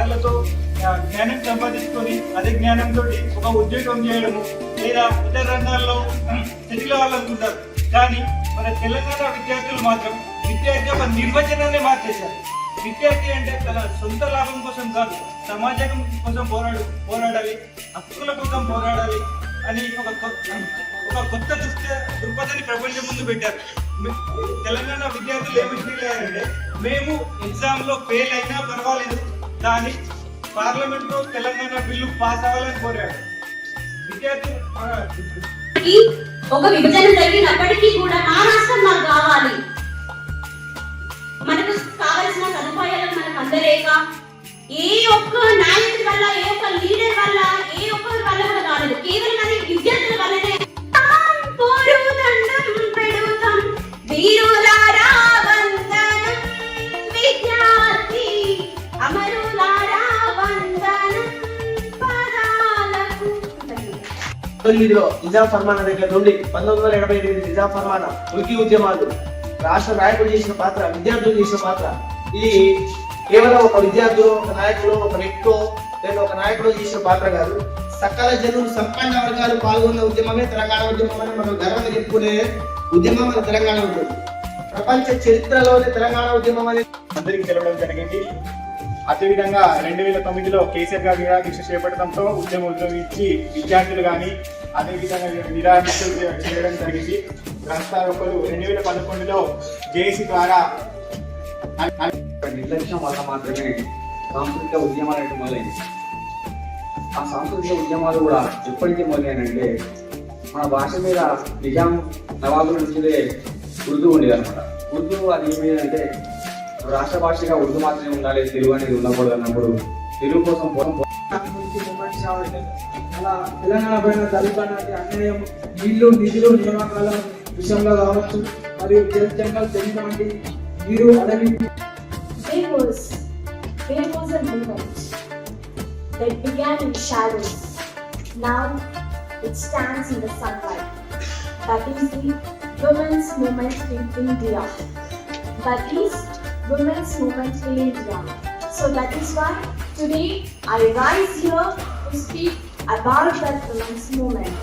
వాళ్ళతో జ్ఞానం సంపాదించుకొని అదే జ్ఞానంతో ఒక ఉద్యోగం చేయడము లేదా ఇతర రంగాల్లో సెటిల్ అవ్వాలనుకుంటారు. కానీ మన తెలంగాణ విద్యార్థులు మాత్రం విద్యార్థి ఒక నిర్వచనాన్ని మార్చేశారు. విద్యార్థి అంటే తన సొంత లాభం కోసం కాదు, సమాజం కోసం పోరాడాలి, హక్కుల కోసం పోరాడాలి అని ఒక కొత్త దృక్పథాన్ని ప్రపంచం ముందు పెట్టారు. తెలంగాణ విద్యార్థులు ఏమి ఫీల్ అయ్యారంటే, మేము ఎగ్జామ్ లో ఫెయిల్ అయినా పర్వాలేదు కానీ పార్లమెంట్ లో తెలంగాణ బిల్లు పాస్ అవ్వాలని కోరాడు. విద్యార్థులు ఒక విభజన జరిగినప్పటికీ కూడా నా రాష్ట్రం నాకు కావాలి, మనకు కావాల్సిన సదుపాయాలు మనకు అందలేక ఏ ఒక్క నాయకుడి వల్ల, ఏ ఒక్క లీడర్ వల్ల, ఏ ఒక్కరి వల్ల కూడా కాలేదు, కేవలం అది విద్యార్థుల వల్లనే. వీరులారా వందనం, విద్యార్థి అమరులారా వందనం పాదాలకు. నిజాం ఫర్మానా దగ్గర నుండి 1988 నిజాం ఫర్మానా, ఉల్కి ఉద్యమాలు, రాష్ట్ర నాయకులు చేసిన పాత్ర, విద్యార్థులు చేసిన పాత్ర, ఇది కేవలం ఒక విద్యార్థులు, ఒక నాయకులు, ఒక వ్యక్తితో లేదా ఒక నాయకుడు చేసిన పాత్ర కాదు. సకల జనులు, సంపన్న వర్గాలు పాల్గొన్న ఉద్యమమే తెలంగాణ ఉద్యమం అని మనం గర్వంగా చెప్పుకునే ఉద్యమం మన తెలంగాణ ఉద్యమం. ప్రపంచ చరిత్రలోనే తెలంగాణ ఉద్యమం అనేది అందరికీ తెలవడం జరిగింది. అదేవిధంగా 2009లో కేసీఆర్ గారు నిరాదీక్ష చేపట్టడంతో ఉద్యమించి విద్యార్థులు కానీ అదేవిధంగా నిరాదీక్ష చేయడం జరిగింది. గ్రంథారకులు 2011లో జేఏసీ ద్వారా నిర్లక్ష్యం వల్ల మాత్రమే సాంస్కృతిక ఉద్యమాలు అంటే మొదలైంది. ఆ సాంస్కృతిక ఉద్యమాలు కూడా ఎప్పటికీ మొదలైనంటే మన భాష మీద నిజాం నవాబుల నుంచిదే ఉర్దూ ఉండేది అనమాట. ఉర్దూ అది ఏమి అంటే రాష్ట్ర భాషగా ఉర్దూ మాత్రమే ఉండాలి, తెలుగు అనేది ఉండకూడదు అన్నప్పుడు తెలుగు కోసం అలా తెలంగాణ పైన జరుగుతున్నటువంటి అన్యాయం, నీళ్లు, నిధులు, నియామకాల విషయంలో కావచ్చు, మరియు జంగల్ తెలిసినటువంటి నీరు, అడవి. There was a movement that began in shadows. Now it stands in the sunlight. That is the women's movement in India. That is women's movement in India. So that is why today I rise here to speak about that women's movement.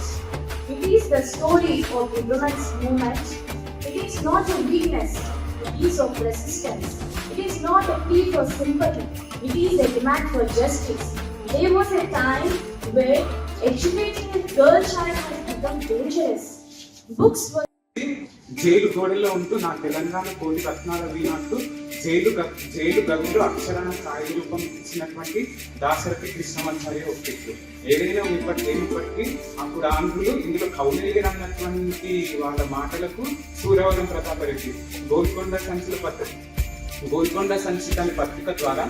It is the story of the women's movement. It is not a weakness, it is of resistance. It is not a plea for sympathy, it is a demand for justice. There was a time where educating a girl child has become dangerous. Books were jail గోడలో ఉంటూ నా తెలంగాణ కోటి రత్నాల వీనట్టు jail గదులు అక్షరాల సాయి రూపం ఇచ్చినటువంటి దాశరథి కృష్ణమాచార్య ఒప్పిట్టు. ఏదైనా ఏమిప్పటికీ అప్పుడు ఆంధ్రులు ఇందులో కౌలిగినటువంటి వాళ్ళ మాటలకు సూర్యవరం ప్రతాపరెడ్డి గోల్కొండ సంచిత అనే పత్రిక ద్వారా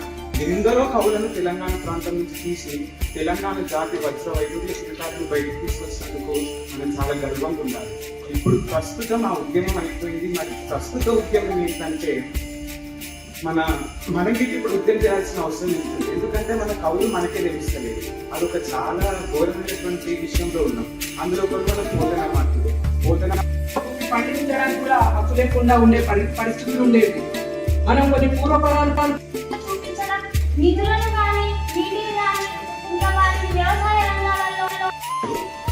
ఎందరో కవులను తెలంగాణ ప్రాంతం నుంచి తీసి తెలంగాణ జాతి వజ్ర వైద్యుల శిల్పాలను బయటకు తీసుకొచ్చినందుకు మనం చాలా గర్వంగా ఉండాలి. ఇప్పుడు ప్రస్తుతం ఆ ఉద్యమం అయిపోయింది. మరి ప్రస్తుత ఉద్యమం ఏంటంటే మనకి ఇప్పుడు ఉద్యమం చేయాల్సిన అవసరం ఉంటుంది. ఎందుకంటే మన కవులు మనకే తెలుస్తలేదు. అదొక చాలా ఘోరమైనటువంటి విషయంలో ఉన్నాం. అందులో కొన్ని పోతన పండించడానికి కూడా హక్కు లేకుండా ఉండే పరిస్థితులు ఉండేవి. మనం కొన్ని పూర్వపరాలు చూపించడం, నిధులను కానీ నీటిని కానీ ఇంకా వారి వ్యవసాయ రంగాలలో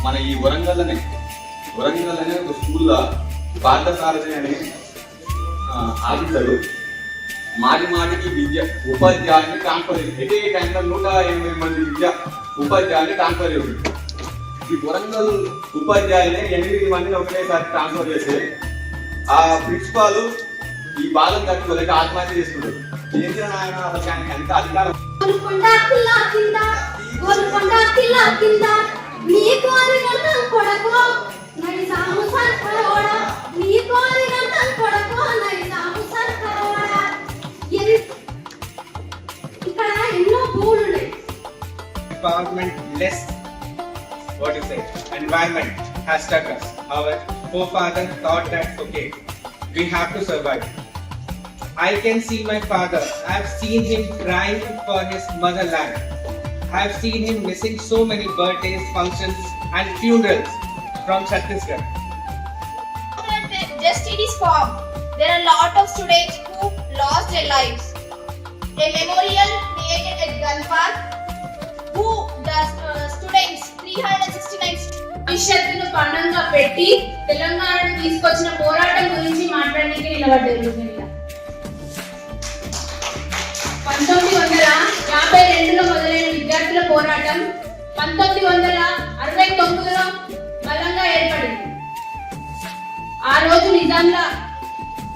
మన ఈ వరంగల్ అనే ఒక స్కూల్లో పార్థసారథి అనే ఆఫీసరు మాటికి విద్య ఉపాధ్యాయుని ట్రాన్స్ఫర్ చేసి ఎటే టైంలో 180 మంది ఉపాధ్యాయుని ట్రాన్స్ఫర్ చేసి ఈ వరంగల్ ఉపాధ్యాయుని 8 మందిని ఒకేసారి ట్రాన్స్ఫర్ చేస్తే ఆ ప్రిన్సిపాల్ ఈ బాలను తట్టుకోలేక ఆత్మహత్య చేసుకుంటారు. ఏంటి ఆయన అసలు ఎంత అధికారం. Environment has struck us. Our forefathers thought that okay, we have to survive. I can see my father. I have seen him crying for his motherland. I have seen him missing so many birthdays, functions and funerals from Chhattisgarh. Just it is formed. There are a lot of students who lost their lives. a memorial created at Gun Park, who the students 369 భవిష్యత్తును పణంగా పెట్టి తెలంగాణను తీసుకొచ్చిన పోరాటం గురించి మాట్లాడడానికి నిలబడ్డారు. 1952లో మొదలైన విద్యార్థుల పోరాటం 1969లో బలంగా ఏర్పడింది. ఆ రోజు నిజాంల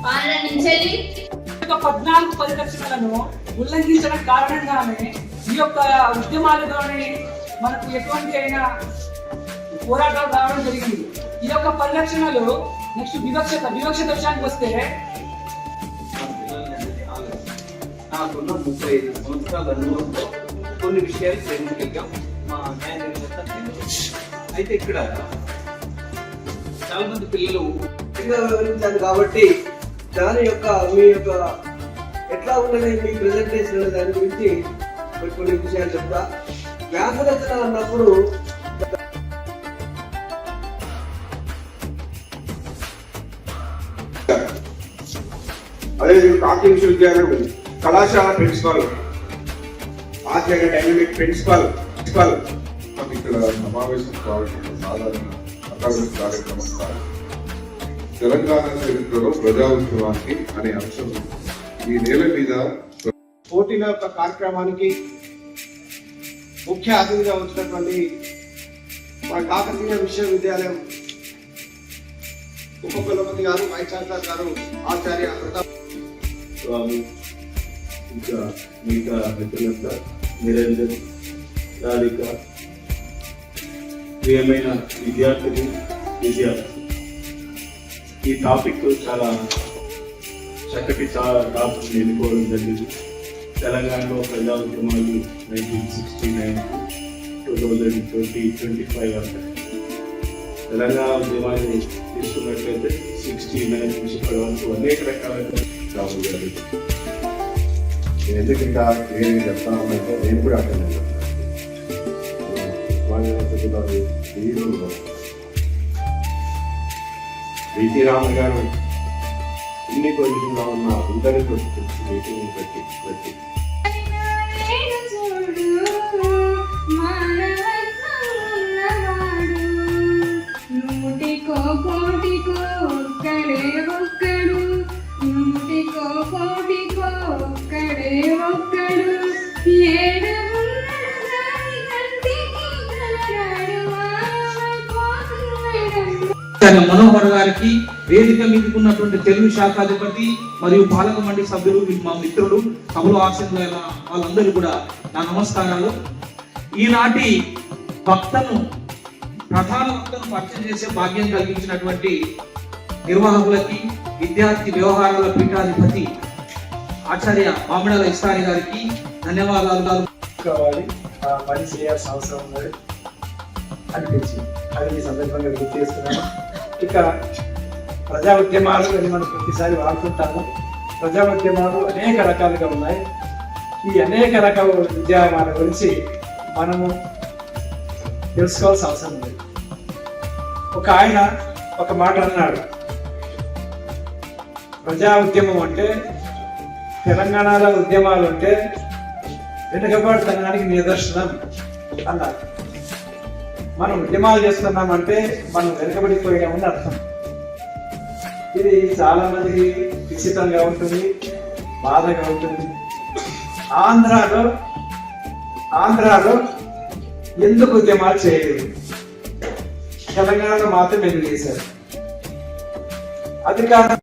పాలన నుంచెల్లి 14 పరిరక్షణలను ఉల్లంఘించడం కారణంగానే ఈ యొక్క ఉద్యమాలతోనే మనకు ఎటువంటి అయినా పోరాటాలు రావడం జరిగింది. ఈ యొక్క పరిరక్షణలు నెక్స్ట్ వివక్షత విషయానికి వస్తే నాకున్న 35 సంవత్సరాల అనుభవంతో కొన్ని విషయాలు ప్రముఖంగా మా న్యాయ నిర్ణేత అయితే ఇక్కడ చాలా మంది పిల్లలు వివరించారు కాబట్టి దాని యొక్క మీ యొక్క ఎట్లా ఉన్నది మీ ప్రెజెంటేషన్ అనే దాని గురించి కొన్ని విషయాలు చెప్తా. వ్యాసరచన అన్నప్పుడు అదే కాకీ విశ్వవిద్యాలయం కళాశాల ప్రిన్సిపల్ ఆచార్య డైనమిక్ ప్రిన్సిపల్ మాకు ఇక్కడ సమావేశం కావడం సాధారణ అకాడమిక్ కార్యక్రమం కాదు. తెలంగాణ చరిత్రలో ప్రజా ఉద్యమానికి అనే అంశం ఈ నేల మీద పోటీల యొక్క కార్యక్రమానికి ముఖ్య అతిథిగా వచ్చినటువంటి మన కాకతీయ విశ్వవిద్యాలయం ఉపకులపతి గారు, వైస్ ఛాన్సలర్ గారు, ఆచార్య ప్రతాప్ స్వామి, ఇంకా మిగతా మిత్రులంతా, నిరంజన్, రాధిక, ప్రియమైన విద్యార్థులు, ఈ టాపిక్ చాలా చక్కటి టాపిక్ ఎన్నుకోవడం జరిగింది. తెలంగాణలో ప్రజా ఉద్యమాలు 1969 2025 అంటే తెలంగాణ ఉద్యమాన్ని తీసుకున్నట్లయితే 69 నుంచి ఇప్పటి వరకు అనేక రకాలైన రాహుల్ గారు నేను ఎందుకు ఇంకా క్లియర్గా చెప్తానంటే నేను కూడా అక్కడ బీటీ రామన్ గారు ఇన్ని పొజిషన్లో ఉన్న అందరితో మీటింగ్ పెట్టి మనోహర్ గారికి, వేదిక మీదకున్నటువంటి తెలుగు శాఖాధిపతి మరియు పాలక మండలి సభ్యులు, మా మిత్రులు, సభలో ఆశీనులైన వాళ్ళందరూ కూడా నా నమస్కారాలు. ఈనాటి ప్రధాన వక్తను పరిచయం చేసే భాగ్యం కలిగించినటువంటి నిర్వాహకులకి, విద్యార్థి వ్యవహారాల పీఠాధిపతి ఆచార్య మామిడాల ఇస్తారి గారికి ధన్యవాదాలు. కావాలి పని చేయాల్సిన అవసరం ఉన్నది అనిపించింది. అది ఈ సందర్భంగా గుర్తు చేస్తున్నాను. ఇక ప్రజా ఉద్యమాలు అని మనం ప్రతిసారి వాడుతుంటాము. ప్రజా ఉద్యమాలు అనేక రకాలుగా ఉన్నాయి. ఈ అనేక రకాల ఉద్యమాల గురించి మనము తెలుసుకోవాల్సిన అవసరం ఉంది. ఆయన ఒక మాట అన్నాడు, ప్రజా ఉద్యమం అంటే తెలంగాణలో ఉద్యమాలు అంటే వెనుకబడితనానికి నిదర్శనం అన్నారు. మనం ఉద్యమాలు చేస్తున్నామంటే మనం వెనుకబడిపోయామని అర్థం. ఇది చాలా మందికి విచిత్రంగా ఉంటుంది, బాధగా ఉంటుంది. ఆంధ్రాలో ఎందుకు ఉద్యమాలు చేయలేదు, తెలంగాణలో మాత్రం ఎందుకు చేశారు? అది కారణం